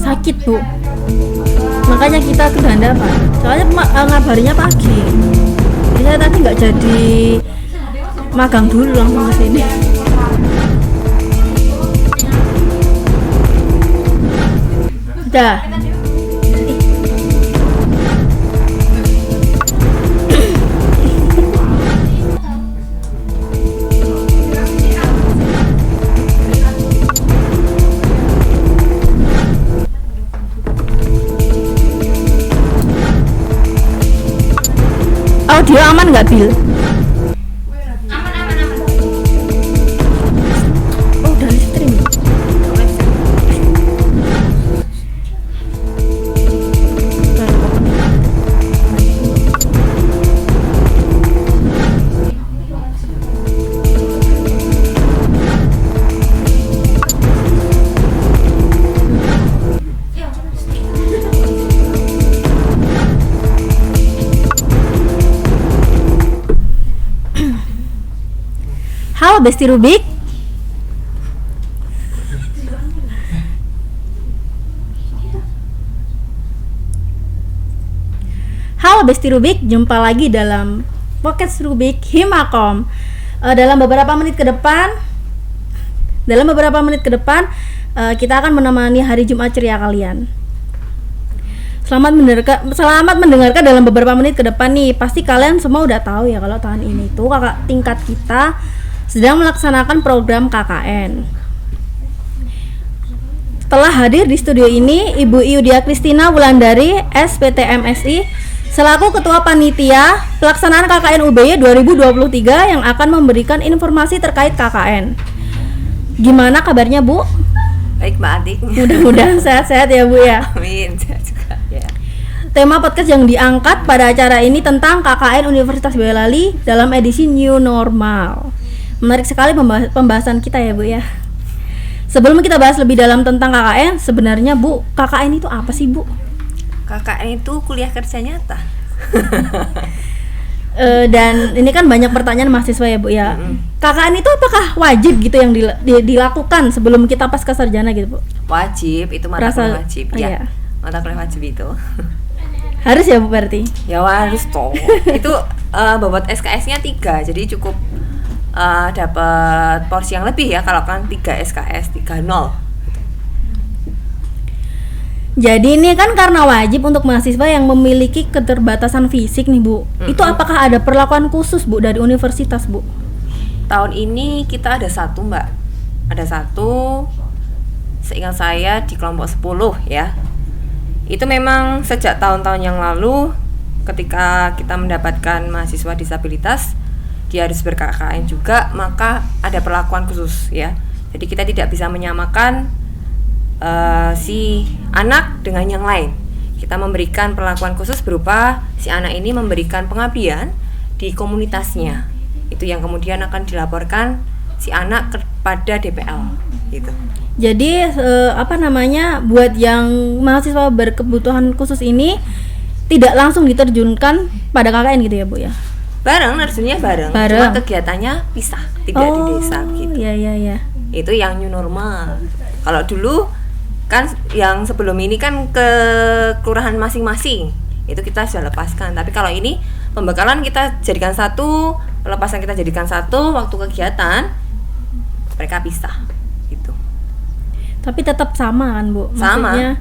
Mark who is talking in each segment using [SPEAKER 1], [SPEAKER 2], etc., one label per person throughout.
[SPEAKER 1] sakit Bu, makanya kita ke Bandapan. Soalnya ngabarinnya pagi. Jadi saya tadi nggak jadi magang dulu, langsung ke sini. Udah. Audio aman nggak Bil?
[SPEAKER 2] Aman.
[SPEAKER 1] Oh udah stream. Halo Besti Rubik. Halo Besti Rubik, jumpa lagi dalam podcast Rubik Himakom. Dalam beberapa menit ke depan kita akan menemani hari Jumat ceria kalian. Selamat mendengarkan dalam beberapa menit ke depan nih. Pasti kalian semua udah tahu ya kalau tahun ini tuh kakak tingkat kita sedang melaksanakan program KKN. Telah hadir di studio ini Ibu Yudia Kristina Wulandari, SPTMSI, selaku Ketua Panitia Pelaksanaan KKN UBY 2023 yang akan memberikan informasi terkait KKN. Gimana kabarnya Bu?
[SPEAKER 2] Baik Mbak Adik.
[SPEAKER 1] Mudah-mudahan sehat-sehat ya Bu ya.
[SPEAKER 2] Amin, sehat juga ya.
[SPEAKER 1] Tema podcast yang diangkat pada acara ini tentang KKN Universitas Boyolali dalam edisi New Normal. Menarik sekali pembahasan kita ya Bu ya. Sebelum kita bahas lebih dalam tentang KKN, sebenarnya Bu, KKN itu apa sih Bu?
[SPEAKER 2] KKN itu kuliah kerja nyata.
[SPEAKER 1] Dan ini kan banyak pertanyaan mahasiswa ya Bu ya. KKN itu apakah wajib gitu yang dilakukan sebelum kita pasca sarjana gitu Bu?
[SPEAKER 2] Wajib, itu mata kuliah wajib ya.
[SPEAKER 1] Iya.
[SPEAKER 2] Mata kuliah wajib itu.
[SPEAKER 1] Harus ya Bu berarti?
[SPEAKER 2] Ya harus toh. Itu bobot SKS-nya 3, jadi cukup dapat porsi yang lebih ya kalau kan 3 SKS 3.0.
[SPEAKER 1] Jadi ini kan karena wajib untuk mahasiswa yang memiliki keterbatasan fisik nih Bu. Itu apakah ada perlakuan khusus Bu dari universitas Bu?
[SPEAKER 2] Tahun ini kita ada satu Mbak. Ada satu, seingat saya di kelompok 10 ya. Itu memang sejak tahun-tahun yang lalu ketika kita mendapatkan mahasiswa disabilitas, dia harus ber-KKN juga, maka ada perlakuan khusus ya. Jadi kita tidak bisa menyamakan si anak dengan yang lain. Kita memberikan perlakuan khusus berupa si anak ini memberikan pengabdian di komunitasnya. Itu yang kemudian akan dilaporkan si anak kepada DPL gitu.
[SPEAKER 1] Jadi buat yang mahasiswa berkebutuhan khusus ini tidak langsung diterjunkan pada KKN gitu ya Bu ya?
[SPEAKER 2] Bareng, nerjunnya bareng. Cuma kegiatannya pisah, tidak di desa gitu.
[SPEAKER 1] Iya.
[SPEAKER 2] Itu yang new normal. Kalau dulu kan yang sebelum ini kan ke kelurahan masing-masing, itu kita sudah lepaskan. Tapi kalau ini pembekalan kita jadikan satu, pelepasan kita jadikan satu, waktu kegiatan mereka pisah gitu.
[SPEAKER 1] Tapi tetap sama kan Bu? Maksudnya
[SPEAKER 2] Sama.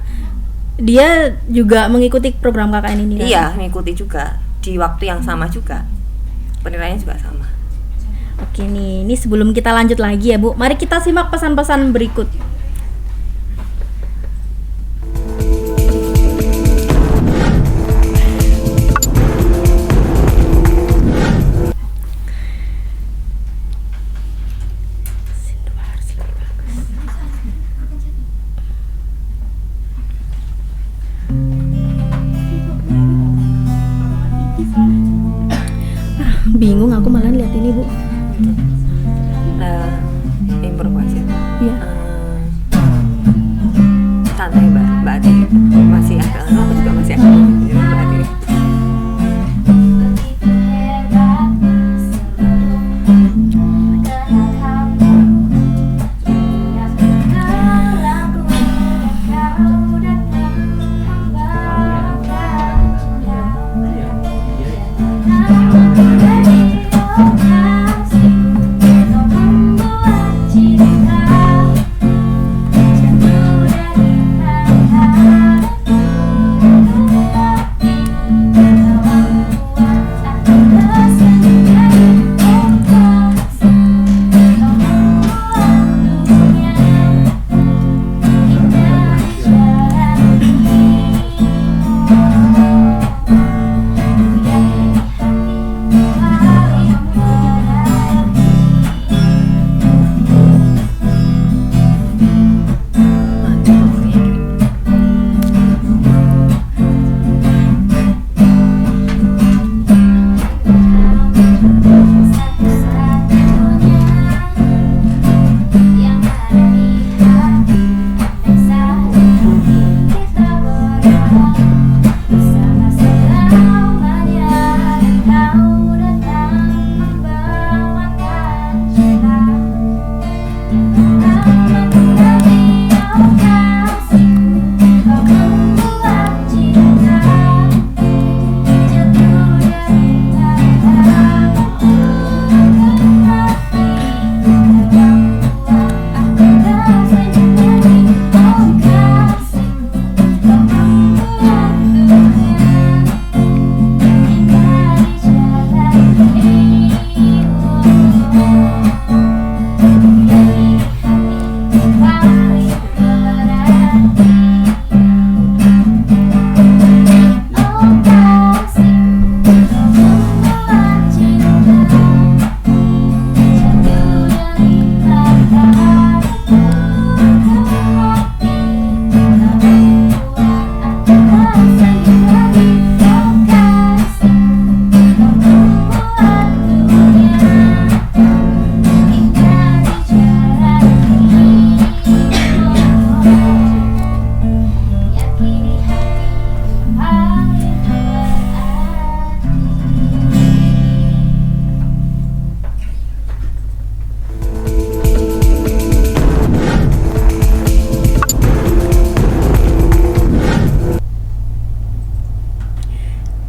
[SPEAKER 1] Dia juga mengikuti program KKN ini kan?
[SPEAKER 2] Iya, mengikuti juga di waktu yang sama juga. Penilaiannya juga sama.
[SPEAKER 1] Oke nih, ini sebelum kita lanjut lagi ya Bu, mari kita simak pesan-pesan berikut. Bingung aku malah lihat ini Bu.
[SPEAKER 2] Improvisasi.
[SPEAKER 1] Iya.
[SPEAKER 2] Santai Mbak Ati. Masih agak lama, aku juga masih agak Mbak Ati.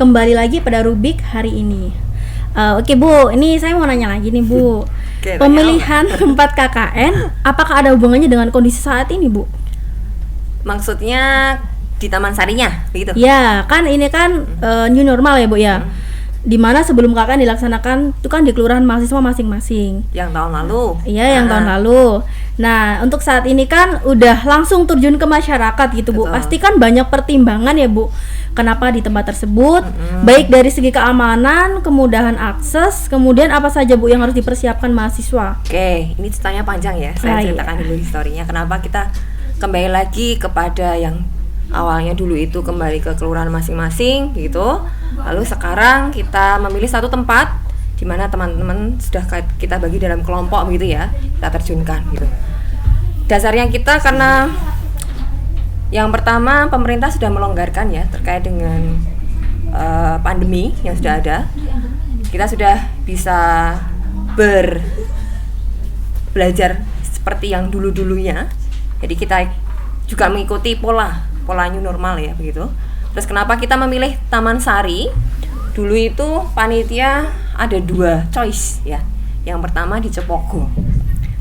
[SPEAKER 1] kembali lagi pada rubrik hari ini. Oke Bu, ini saya mau nanya lagi nih Bu.
[SPEAKER 2] Oke,
[SPEAKER 1] Pemilihan tempat KKN, apakah ada hubungannya dengan kondisi saat ini Bu?
[SPEAKER 2] Maksudnya di Taman Sarinya, begitu?
[SPEAKER 1] Ya, kan ini kan new normal ya Bu ya. Dimana sebelum KKN dilaksanakan itu kan di kelurahan mahasiswa masing-masing.
[SPEAKER 2] Yang tahun lalu.
[SPEAKER 1] Iya, yang tahun lalu. Nah, untuk saat ini kan udah langsung terjun ke masyarakat gitu Bu.
[SPEAKER 2] Betul.
[SPEAKER 1] Pasti kan banyak pertimbangan ya Bu. Kenapa di tempat tersebut? Baik dari segi keamanan, kemudahan akses, kemudian apa saja Bu yang harus dipersiapkan mahasiswa?
[SPEAKER 2] Oke, ini ceritanya panjang ya. Saya
[SPEAKER 1] Iya.
[SPEAKER 2] ceritakan dulu historinya. Kenapa kita kembali lagi kepada yang awalnya dulu itu kembali ke kelurahan masing-masing gitu. Lalu sekarang kita memilih satu tempat di mana teman-teman sudah kita bagi dalam kelompok gitu ya. Kita terjunkan gitu. Dasarnya kita karena yang pertama pemerintah sudah melonggarkan ya terkait dengan pandemi yang sudah ada. Kita sudah bisa belajar seperti yang dulu-dulunya. Jadi kita juga mengikuti pola new normal ya begitu. Terus kenapa kita memilih Taman Sari? Dulu itu panitia ada 2 choice ya. Yang pertama di Cepogo.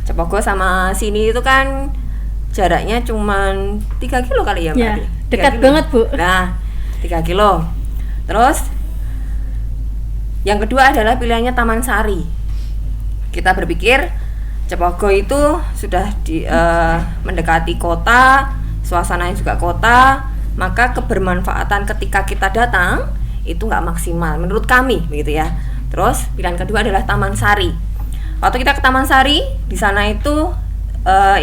[SPEAKER 2] Cepogo sama sini itu kan jaraknya cuman 3 kilo kali ya Mbak
[SPEAKER 1] Ya,
[SPEAKER 2] Adi? 3
[SPEAKER 1] dekat
[SPEAKER 2] kilo.
[SPEAKER 1] banget, Bu.
[SPEAKER 2] Nah, 3 kilo. Terus yang kedua adalah pilihannya Taman Sari. Kita berpikir Cepogo itu sudah mendekati kota, suasananya juga kota, maka kebermanfaatan ketika kita datang itu nggak maksimal menurut kami begitu ya. Terus pilihan kedua adalah Taman Sari. Waktu kita ke Taman Sari, di sana itu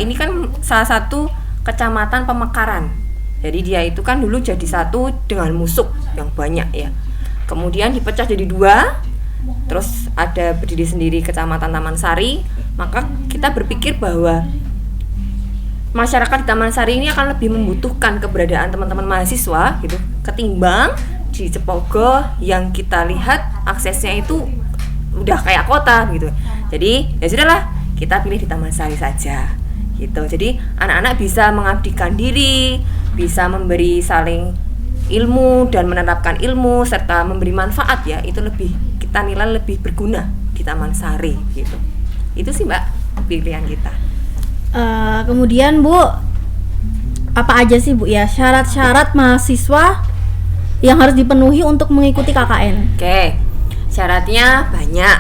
[SPEAKER 2] ini kan salah satu kecamatan pemekaran. Jadi dia itu kan dulu jadi satu dengan Musuk yang banyak ya. Kemudian dipecah jadi 2. Terus ada berdiri sendiri kecamatan Taman Sari. Maka kita berpikir bahwa masyarakat di Taman Sari ini akan lebih membutuhkan keberadaan teman-teman mahasiswa gitu ketimbang di Cepogo yang kita lihat aksesnya itu udah kayak kota gitu. Jadi ya sudahlah, kita pilih di Taman Sari saja gitu. Jadi anak-anak bisa mengabdikan diri, bisa memberi saling ilmu dan menerapkan ilmu serta memberi manfaat ya. Itu lebih kita nilai lebih berguna di Taman Sari gitu. Itu sih Mbak pilihan kita.
[SPEAKER 1] Kemudian Bu, apa aja sih Bu ya syarat-syarat mahasiswa yang harus dipenuhi untuk mengikuti KKN?
[SPEAKER 2] Oke, syaratnya banyak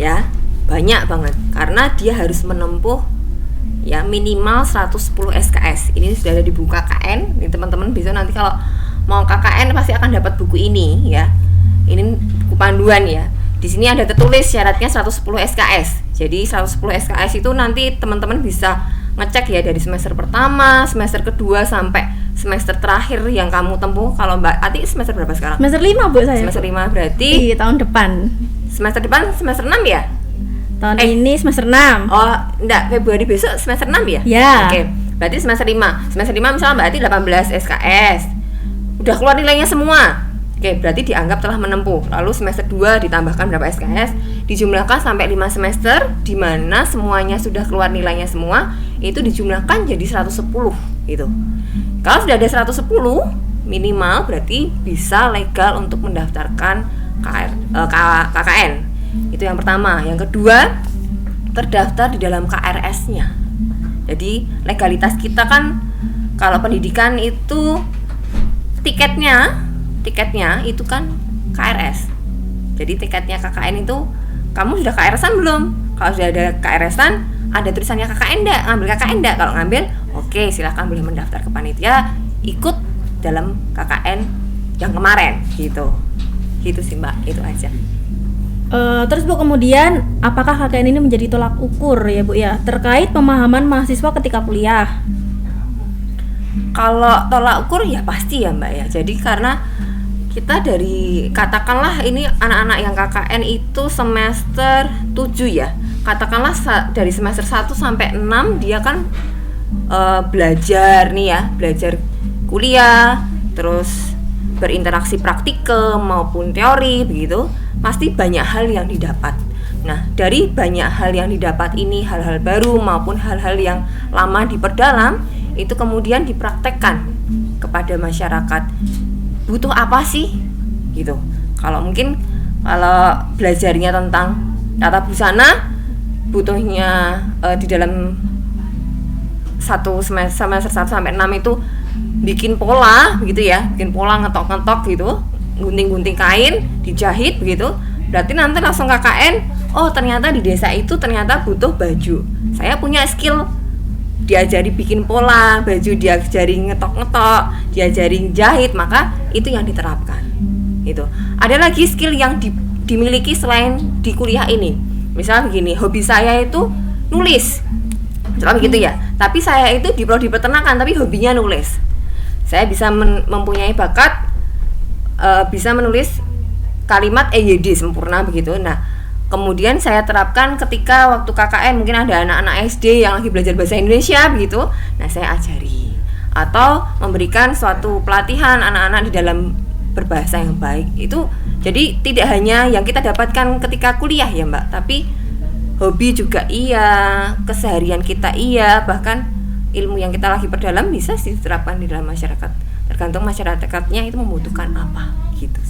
[SPEAKER 2] ya, banyak banget karena dia harus menempuh ya minimal 110 SKS. Ini sudah ada di buku KKN. Ini teman-teman bisa nanti kalau mau KKN pasti akan dapat buku ini ya. Ini buku panduan ya. Di sini ada tertulis syaratnya 110 SKS. Jadi 110 SKS itu nanti teman-teman bisa ngecek ya dari semester pertama, semester kedua sampai semester terakhir yang kamu tempuh. Kalau Mbak Ati semester berapa sekarang?
[SPEAKER 1] Semester 5 Bu saya.
[SPEAKER 2] Semester 5 berarti
[SPEAKER 1] Iya, tahun depan.
[SPEAKER 2] semester depan semester 6 ya?
[SPEAKER 1] Tahun ini semester 6.
[SPEAKER 2] Oh, enggak, Februari besok semester 6 ya?
[SPEAKER 1] Ya.
[SPEAKER 2] Oke, berarti semester 5. Semester 5 misalnya Mbak Ati 18 SKS. Udah keluar nilainya semua. Oke, berarti dianggap telah menempuh. Lalu semester 2 ditambahkan berapa SKS, dijumlahkan sampai 5 semester di mana semuanya sudah keluar nilainya semua, itu dijumlahkan jadi 110 gitu. Kalau sudah ada 110 minimal berarti bisa legal untuk mendaftarkan KKN. Itu yang pertama. Yang kedua, terdaftar di dalam KRS-nya. Jadi legalitas kita kan kalau pendidikan itu tiketnya itu kan KRS. Jadi tiketnya KKN itu kamu sudah KRS-an belum? Kalau sudah ada KRS-an, ada tulisannya KKN enggak? Ngambil KKN enggak? Kalau ngambil, oke, silakan boleh mendaftar ke panitia, ikut dalam KKN yang kemarin gitu. Gitu sih Mbak, itu aja.
[SPEAKER 1] Terus Bu, kemudian apakah KKN ini menjadi tolak ukur ya Bu ya terkait pemahaman mahasiswa ketika kuliah?
[SPEAKER 2] Kalau tolak ukur ya pasti ya Mbak ya. Jadi karena kita dari katakanlah ini anak-anak yang KKN itu semester 7 ya. Katakanlah dari semester 1 sampai 6 dia kan belajar nih ya, belajar kuliah, terus berinteraksi praktikum maupun teori begitu. Pasti banyak hal yang didapat. Nah, dari banyak hal yang didapat ini, hal-hal baru maupun hal-hal yang lama diperdalam, itu kemudian dipraktekkan kepada masyarakat. Butuh apa sih gitu. Kalau mungkin kalau belajarnya tentang tata busana butuhnya di dalam satu semester 1 sampai 6 itu bikin pola begitu ya, bikin pola, ngetok-ngetok gitu, gunting-gunting kain, dijahit begitu. Berarti nanti langsung KKN, oh ternyata di desa itu ternyata butuh baju. Saya punya skill, diajari bikin pola baju, diajari ngetok-ngetok, diajari jahit, maka itu yang diterapkan. Itu. Ada lagi skill yang dimiliki selain di kuliah ini. Misal begini, hobi saya itu nulis. Misalnya begitu ya. Tapi saya itu di prodi peternakan tapi hobinya nulis. Saya bisa mempunyai bakat bisa menulis kalimat EYD sempurna begitu. Nah, kemudian saya terapkan ketika waktu KKN, mungkin ada anak-anak SD yang lagi belajar bahasa Indonesia begitu. Nah, saya ajari atau memberikan suatu pelatihan anak-anak di dalam berbahasa yang baik. Itu jadi tidak hanya yang kita dapatkan ketika kuliah ya, Mbak, tapi hobi juga iya, keseharian kita iya, bahkan ilmu yang kita lagi perdalam bisa diterapkan di dalam masyarakat. Tergantung masyarakatnya itu membutuhkan apa gitu.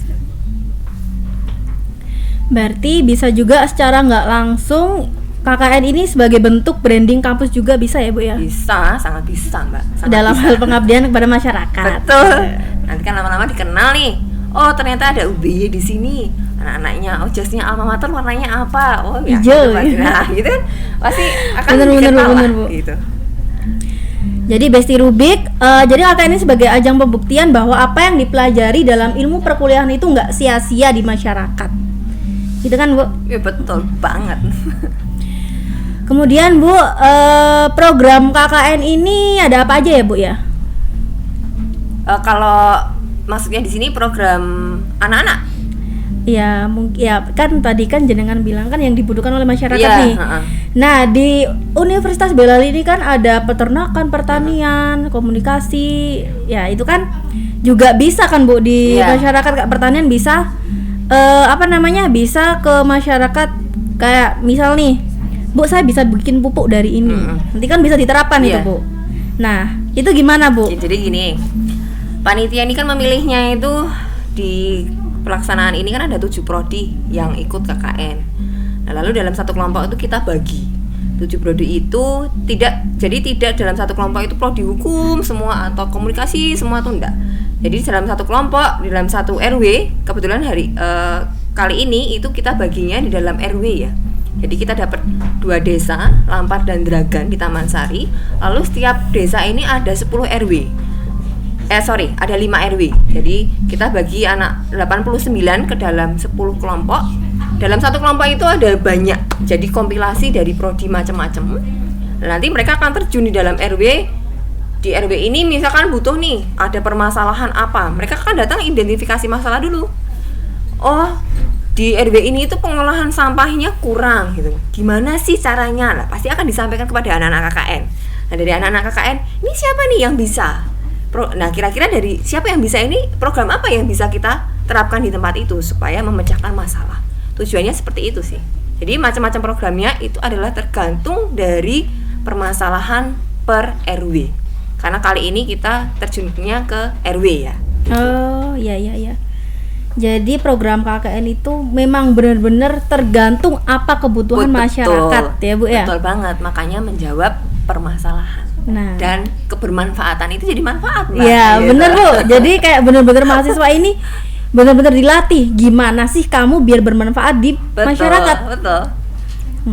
[SPEAKER 1] Berarti bisa juga secara nggak langsung KKN ini sebagai bentuk branding kampus juga bisa ya Bu ya?
[SPEAKER 2] Bisa, sangat bisa Mbak. Sangat
[SPEAKER 1] dalam
[SPEAKER 2] bisa.
[SPEAKER 1] hal pengabdian kepada masyarakat.
[SPEAKER 2] Betul. Nanti kan lama-lama dikenal nih. Oh ternyata ada UBY di sini. Anak-anaknya, oh jasnya alma mater warnanya apa? Oh ya.
[SPEAKER 1] Hijau.
[SPEAKER 2] Nah gitu kan pasti akan
[SPEAKER 1] Bener,
[SPEAKER 2] dikenal lah,
[SPEAKER 1] Bu.
[SPEAKER 2] gitu.
[SPEAKER 1] Jadi Besti Rubik, jadi KKN ini sebagai ajang pembuktian bahwa apa yang dipelajari dalam ilmu perkuliahan itu nggak sia-sia di masyarakat. Gitu kan Bu?
[SPEAKER 2] Ya betul banget.
[SPEAKER 1] Kemudian Bu, program KKN ini ada apa aja ya Bu ya?
[SPEAKER 2] Kalau maksudnya di sini program anak-anak?
[SPEAKER 1] Ya mungkin ya kan tadi kan jenengan bilang kan yang dibutuhkan oleh masyarakat
[SPEAKER 2] Iya,
[SPEAKER 1] nih. Nah di Universitas Belali ini kan ada peternakan, pertanian, komunikasi, ya itu kan juga bisa kan Bu di
[SPEAKER 2] Iya.
[SPEAKER 1] masyarakat Kak, pertanian bisa bisa ke masyarakat kayak misal nih Bu saya bisa bikin pupuk dari ini, nanti kan bisa diterapkan itu
[SPEAKER 2] Iya.
[SPEAKER 1] Bu. Nah itu gimana Bu?
[SPEAKER 2] Jadi gini, panitia ini kan memilihnya itu di pelaksanaan ini kan ada 7 prodi yang ikut KKN. Nah, lalu dalam satu kelompok itu kita bagi 7 prodi itu tidak dalam satu kelompok itu prodi hukum semua atau komunikasi semua tuh enggak. Jadi dalam satu kelompok, di dalam satu RW, kebetulan kali ini itu kita baginya di dalam RW ya. Jadi kita dapat 2 desa, Lampar dan Dragan di Taman Sari. Lalu setiap desa ini ada 10 RW. Ada 5 RW. Jadi kita bagi anak 89 ke dalam 10 kelompok. Dalam satu kelompok itu ada banyak. Jadi kompilasi dari prodi macam-macam. Nanti mereka akan terjun di dalam RW. Di RW ini misalkan butuh nih, ada permasalahan apa. Mereka akan datang identifikasi masalah dulu. Oh, di RW ini itu pengolahan sampahnya kurang gitu. Gimana sih caranya? Nah, pasti akan disampaikan kepada anak-anak KKN. Nah, dari anak-anak KKN, ini siapa nih yang bisa? Nah kira-kira dari siapa yang bisa ini, program apa yang bisa kita terapkan di tempat itu supaya memecahkan masalah. Tujuannya seperti itu sih. Jadi macam-macam programnya itu adalah tergantung dari permasalahan per RW. Karena kali ini kita terjunnya ke RW ya.
[SPEAKER 1] Oh iya. Jadi program KKN itu memang benar-benar tergantung apa kebutuhan masyarakat ya Bu ya.
[SPEAKER 2] Betul banget, makanya menjawab permasalahan.
[SPEAKER 1] Nah,
[SPEAKER 2] Dan kebermanfaatan itu jadi manfaat Mbak.
[SPEAKER 1] ya
[SPEAKER 2] Gitu.
[SPEAKER 1] bener Bu. Jadi kayak bener-bener mahasiswa ini bener-bener dilatih gimana sih kamu biar bermanfaat di masyarakat.
[SPEAKER 2] Betul.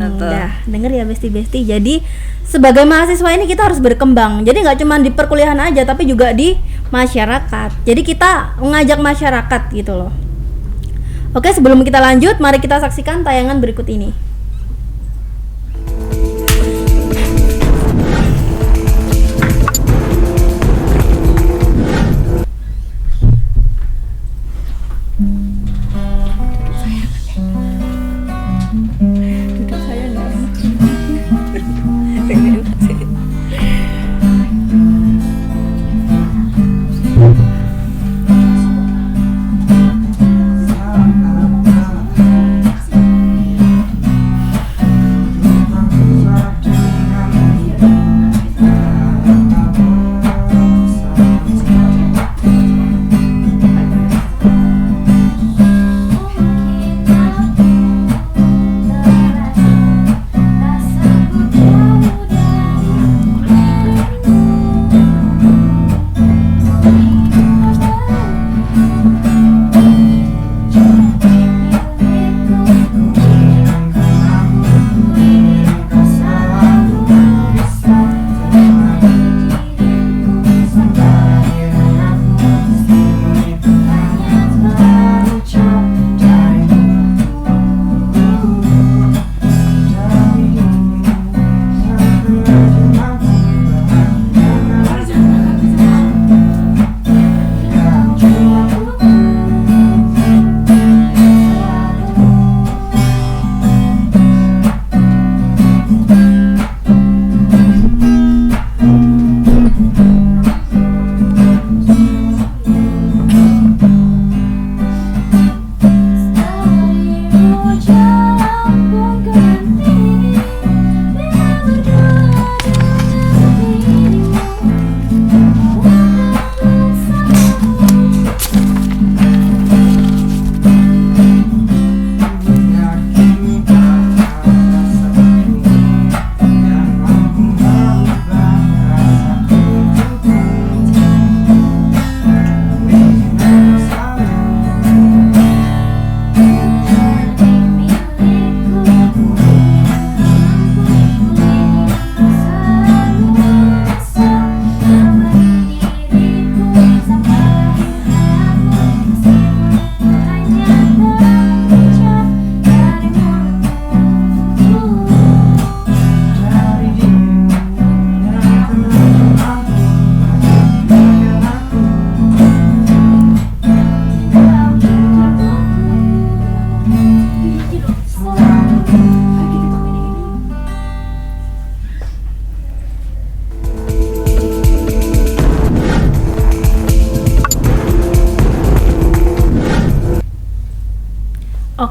[SPEAKER 1] Dah denger ya Besti. Jadi sebagai mahasiswa ini kita harus berkembang. Jadi nggak cuma di perkuliahan aja, tapi juga di masyarakat. Jadi kita mengajak masyarakat gitu loh. Oke, sebelum kita lanjut, mari kita saksikan tayangan berikut ini.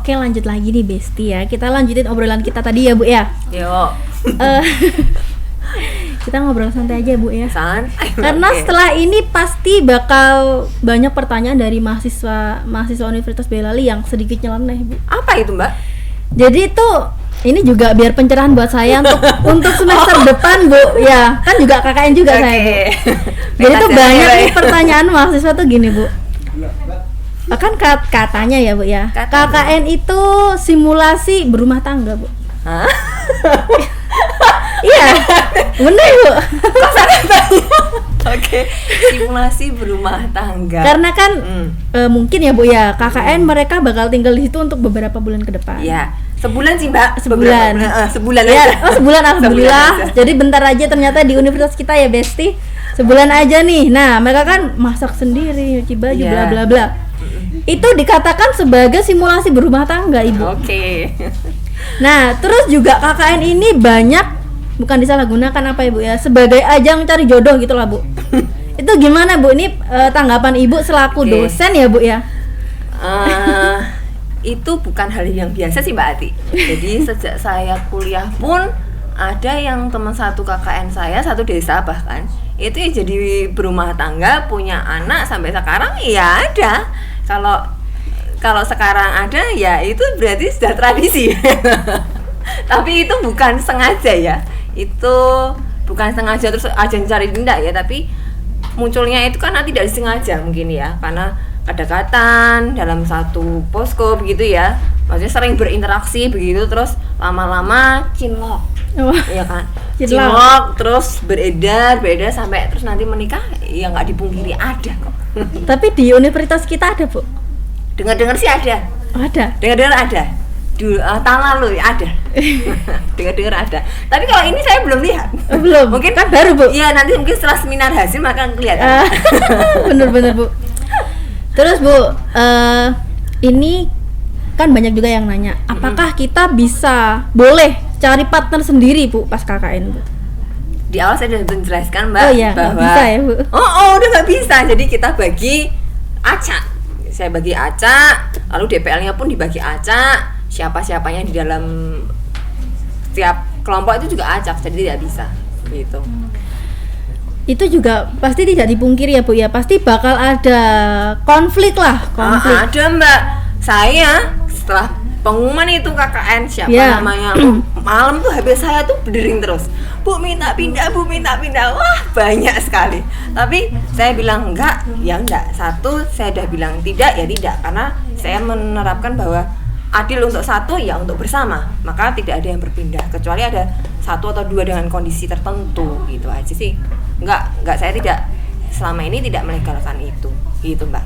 [SPEAKER 1] Oke, lanjut lagi nih Besti ya. Kita lanjutin obrolan kita tadi ya Bu ya.
[SPEAKER 2] Yuk.
[SPEAKER 1] Eh, kita ngobrol santai aja Bu ya.
[SPEAKER 2] Santai.
[SPEAKER 1] Karena
[SPEAKER 2] Oke.
[SPEAKER 1] setelah ini pasti bakal banyak pertanyaan dari mahasiswa Universitas Boyolali yang sedikit nyeleneh Bu.
[SPEAKER 2] Apa itu Mbak?
[SPEAKER 1] Jadi itu ini juga biar pencerahan buat saya untuk semester depan Bu. Ya, kan juga KKN juga saya Bu. Jadi tuh banyak nih pertanyaan mahasiswa tuh gini Bu. Kan katanya ya Bu ya.
[SPEAKER 2] Katanya.
[SPEAKER 1] KKN itu simulasi berumah tangga Bu.
[SPEAKER 2] Hah?
[SPEAKER 1] Iya, bener Bu.
[SPEAKER 2] Oke, simulasi berumah tangga.
[SPEAKER 1] Karena kan mungkin ya Bu ya KKN
[SPEAKER 2] Hmm.
[SPEAKER 1] mereka bakal tinggal di situ untuk beberapa bulan ke depan.
[SPEAKER 2] Ya, sebulan sih Mbak.
[SPEAKER 1] Sebulan.
[SPEAKER 2] Sebulan
[SPEAKER 1] Ya,
[SPEAKER 2] aja.
[SPEAKER 1] sebulan alhamdulillah.
[SPEAKER 2] Sebulan aja.
[SPEAKER 1] Jadi bentar aja ternyata di universitas kita ya Besti. Sebulan aja nih. Nah, mereka kan masak sendiri, nyuci baju,
[SPEAKER 2] Iya.
[SPEAKER 1] bla bla bla. Itu dikatakan sebagai simulasi berumah tangga, Ibu.
[SPEAKER 2] Oke.
[SPEAKER 1] Nah, terus juga KKN ini banyak bukan disalahgunakan apa Ibu ya, sebagai ajang cari jodoh gitu lah Bu. Itu gimana Bu? Ini tanggapan Ibu selaku
[SPEAKER 2] Oke.
[SPEAKER 1] dosen ya Bu ya?
[SPEAKER 2] Itu bukan hal yang biasa sih Mbak Ati. Jadi sejak saya kuliah pun ada yang teman satu KKN saya, satu desa bahkan, itu ya jadi berumah tangga, punya anak sampai sekarang ya ada. Kalau sekarang ada ya itu berarti sudah tradisi. Tapi itu bukan sengaja ya. Itu bukan sengaja terus ajang cari tindak ya, tapi munculnya itu karena tidak disengaja mungkin ya, karena kedekatan dalam satu posko begitu ya, maksudnya sering berinteraksi begitu, terus lama-lama cinlok, ya kan, cinlok terus beredar sampai terus nanti menikah, ya nggak dipungkiri ada kok.
[SPEAKER 1] Tapi di universitas kita ada Bu?
[SPEAKER 2] Dengar-dengar sih ada,
[SPEAKER 1] Ada.
[SPEAKER 2] dengar-dengar ada. Dulu tahun lalu ya ada. Dengar-dengar ada. Tapi kalau ini saya belum lihat.
[SPEAKER 1] Belum.
[SPEAKER 2] Mungkin
[SPEAKER 1] kan baru Bu.
[SPEAKER 2] Iya, nanti mungkin setelah seminar hasil maka kelihatan.
[SPEAKER 1] Bener-bener Bu. Terus Bu, ini kan banyak juga yang nanya, apakah kita boleh cari partner sendiri Bu pas KKN Bu?
[SPEAKER 2] Di awal saya sudah menjelaskan Mbak
[SPEAKER 1] Oh iya, nggak
[SPEAKER 2] bahwa
[SPEAKER 1] bisa ya Bu?
[SPEAKER 2] udah nggak bisa. Jadi kita bagi acak. Saya bagi acak, lalu DPL-nya pun dibagi acak. Siapa-siapanya di dalam setiap kelompok itu juga acak, jadi tidak bisa gitu.
[SPEAKER 1] Itu juga pasti tidak dipungkiri ya Bu ya, pasti bakal ada konflik lah, konflik.
[SPEAKER 2] Ada Mbak, saya setelah pengumuman itu KKN siapa
[SPEAKER 1] Ya.
[SPEAKER 2] namanya, malam tuh HP saya tuh berdering terus, Bu minta pindah, wah banyak sekali. Tapi saya bilang enggak, ya enggak. Satu saya udah bilang tidak, ya tidak, karena saya menerapkan bahwa adil untuk satu ya untuk bersama, maka tidak ada yang berpindah kecuali ada satu atau dua dengan kondisi tertentu, gitu aja sih. Enggak, saya tidak selama ini tidak melegalkan itu, gitu Mbak.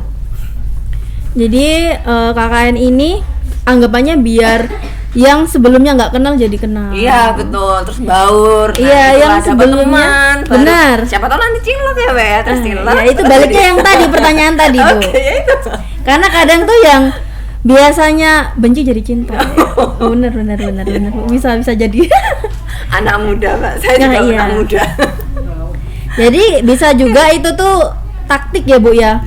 [SPEAKER 1] Jadi KKN ini anggapannya biar yang sebelumnya nggak kenal jadi kenal.
[SPEAKER 2] Iya betul, terus baur.
[SPEAKER 1] Iya, yang
[SPEAKER 2] dapat
[SPEAKER 1] sebelumnya,
[SPEAKER 2] teman, baru
[SPEAKER 1] benar.
[SPEAKER 2] siapa tahu nanti cilok ya Mbak ya, terus cilok.
[SPEAKER 1] Ya itu baliknya yang tadi pertanyaan tadi Bu.
[SPEAKER 2] Oke, ya itu.
[SPEAKER 1] Karena kadang tuh yang biasanya benci jadi cinta. Bener Bu. Bisa jadi.
[SPEAKER 2] Anak muda Mbak, saya
[SPEAKER 1] Nah,
[SPEAKER 2] juga
[SPEAKER 1] iya.
[SPEAKER 2] anak muda.
[SPEAKER 1] Jadi bisa juga itu tuh taktik ya Bu ya.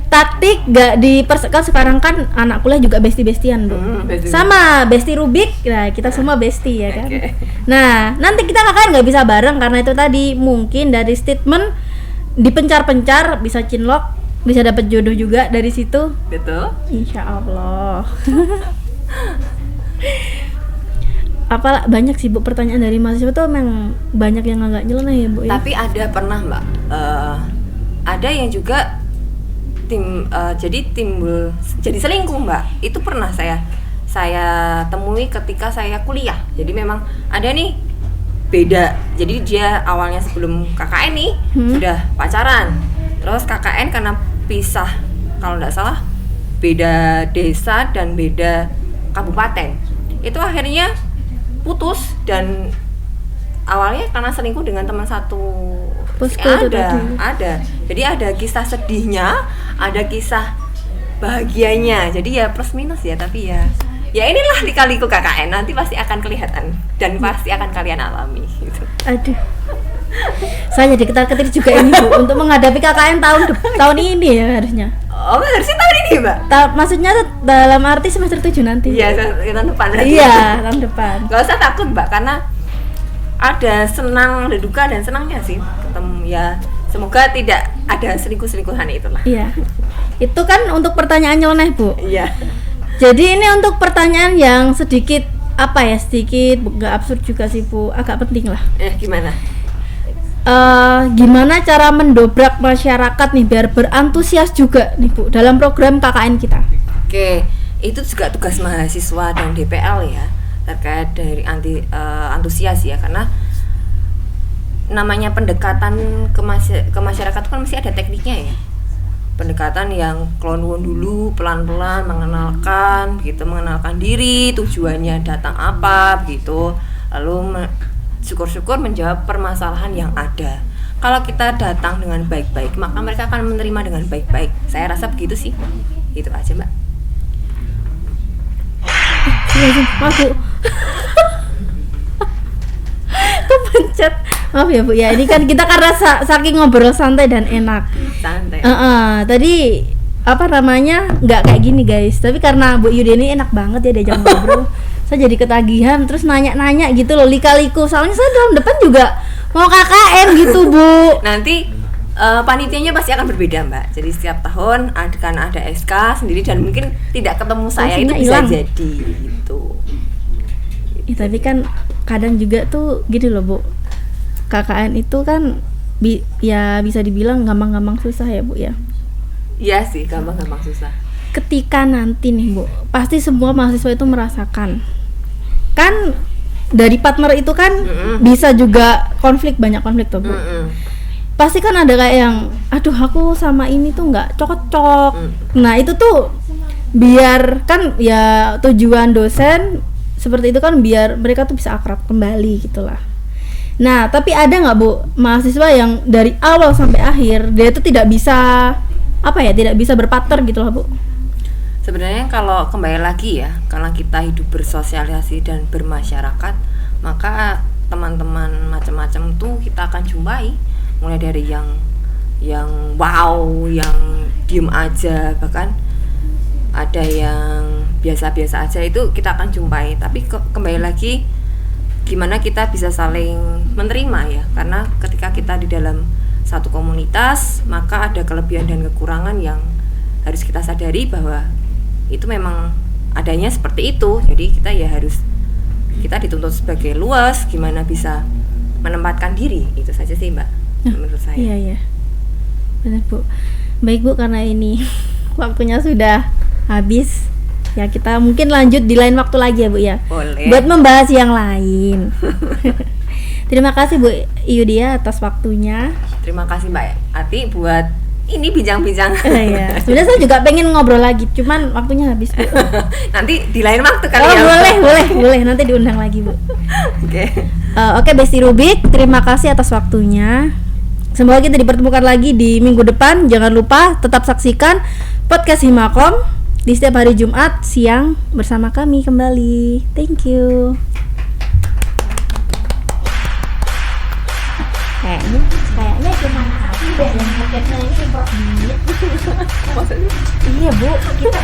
[SPEAKER 1] Taktik gak kan sekarang kan anak kuliah juga besti-bestian Bu.
[SPEAKER 2] Besti.
[SPEAKER 1] Sama besti Rubik, nah kita semua besti ya kan.
[SPEAKER 2] Oke.
[SPEAKER 1] Nah nanti kita kakak nggak bisa bareng karena itu tadi mungkin dari statement dipencar-pencar bisa cinlok, bisa dapat jodoh juga dari situ.
[SPEAKER 2] Betul.
[SPEAKER 1] Insya Allah. Apalah banyak sih Bu pertanyaan dari mahasiswa tuh memang banyak yang agak nyeleneh ya Bu ya.
[SPEAKER 2] Tapi ada pernah Mbak, ada yang juga timbul jadi selingkuh Mbak. Itu pernah saya temui ketika saya kuliah. Jadi memang ada nih beda. Jadi dia awalnya sebelum KKN nih sudah pacaran. Terus KKN karena pisah kalau nggak salah beda desa dan beda kabupaten. Itu akhirnya putus dan awalnya karena selingkuh dengan teman satu.
[SPEAKER 1] Posko itu tadi.
[SPEAKER 2] Ada. Jadi ada kisah sedihnya, ada kisah bahagianya. Jadi ya plus minus ya, tapi ya inilah lika-liku KKN, nanti pasti akan kelihatan dan pasti akan kalian alami gitu.
[SPEAKER 1] Aduh. Saya jadi ketar-ketir juga ini Bu untuk menghadapi KKN tahun ini ya harusnya.
[SPEAKER 2] Oh, harusnya tahun ini, Mbak.
[SPEAKER 1] Maksudnya dalam arti semester 7 nanti.
[SPEAKER 2] Iya, tahun depan.
[SPEAKER 1] Iya, tahun depan.
[SPEAKER 2] Gak usah takut, Mbak, karena ada senang, ada duka dan senangnya sih ketemu ya. Semoga tidak ada selingkuh-selingkuhan itulah.
[SPEAKER 1] Iya. Itu kan untuk pertanyaan nyeleneh, Bu.
[SPEAKER 2] Iya.
[SPEAKER 1] Jadi ini untuk pertanyaan yang sedikit sedikit nggak absurd juga sih, Bu, agak penting lah.
[SPEAKER 2] Gimana?
[SPEAKER 1] Gimana cara mendobrak masyarakat nih biar berantusias juga nih, Bu, dalam program KKN kita?
[SPEAKER 2] Oke, itu juga tugas mahasiswa dan DPL ya, terkait dari antusias ya, karena namanya pendekatan ke masyarakat itu kan mesti ada tekniknya ya. Pendekatan yang kelonwon dulu, pelan-pelan mengenalkan diri, tujuannya datang apa begitu, lalu syukur-syukur menjawab permasalahan yang ada. Kalau kita datang dengan baik-baik, maka mereka akan menerima dengan baik-baik. Saya rasa begitu sih. Itu aja, Mbak.
[SPEAKER 1] Maaf, Bu. Kepencet. Maaf ya, Bu ya. Ini kan kita karena saking ngobrol santai dan enak.
[SPEAKER 2] Santai.
[SPEAKER 1] Tadi nggak kayak gini, guys. Tapi karena Bu Yudi ini enak banget ya diajak ngobrol. Saya jadi ketagihan terus nanya-nanya gitu loh, lika-liku. Soalnya saya dalam depan juga mau KKN gitu, Bu.
[SPEAKER 2] Nanti panitianya pasti akan berbeda, Mbak. Jadi setiap tahun akan ada SK sendiri dan mungkin tidak ketemu saya itu bisa
[SPEAKER 1] hilang.
[SPEAKER 2] jadi gitu.
[SPEAKER 1] Tapi kan kadang juga tuh gini loh, Bu. KKN itu kan ya bisa dibilang gampang-gampang susah ya, Bu ya.
[SPEAKER 2] Iya sih, gampang-gampang susah.
[SPEAKER 1] Ketika nanti nih, Bu, pasti semua mahasiswa itu merasakan. Kan dari partner itu kan bisa juga banyak konflik tuh, Bu. Pasti kan ada kayak yang aduh aku sama ini tuh nggak cocok. Nah, itu tuh biar kan ya tujuan dosen seperti itu kan biar mereka tuh bisa akrab kembali gitulah. Nah, tapi ada nggak, Bu, mahasiswa yang dari awal sampai akhir dia itu tidak bisa tidak bisa berpartner gitu loh, Bu?
[SPEAKER 2] Sebenarnya kalau kembali lagi ya, karena kita hidup bersosialisasi dan bermasyarakat, maka teman-teman macam-macam tuh kita akan jumpai, mulai dari yang wow, yang diem aja, bahkan ada yang biasa-biasa aja, itu kita akan jumpai. Tapi kembali lagi gimana kita bisa saling menerima ya, karena ketika kita di dalam satu komunitas maka ada kelebihan dan kekurangan yang harus kita sadari bahwa itu memang adanya seperti itu. Jadi kita dituntut sebagai luas gimana bisa menempatkan diri, itu saja sih, Mbak, menurut saya.
[SPEAKER 1] Iya benar, Bu. Baik, Bu, karena ini waktunya sudah habis ya, kita mungkin lanjut di lain waktu lagi ya, Bu ya.
[SPEAKER 2] Boleh.
[SPEAKER 1] Buat membahas yang lain. Terima kasih, Bu Yudia, atas waktunya.
[SPEAKER 2] Terima kasih, Mbak Ati, buat ini bincang-bincang.
[SPEAKER 1] Iya. Sebenarnya saya juga pengen ngobrol lagi, cuman waktunya habis, Bu.
[SPEAKER 2] Nanti di lain waktu kali ya.
[SPEAKER 1] Boleh, nanti diundang lagi, Bu.
[SPEAKER 2] Oke.
[SPEAKER 1] Oke, Besti Rubik, terima kasih atas waktunya. Semoga kita dipertemukan lagi di minggu depan. Jangan lupa tetap saksikan podcast Himakom di setiap hari Jumat siang bersama kami kembali. Thank you. Kayaknya cuma aku deh yang paketnya ini improv.
[SPEAKER 2] Maksudnya?
[SPEAKER 1] Iya, Bu, kita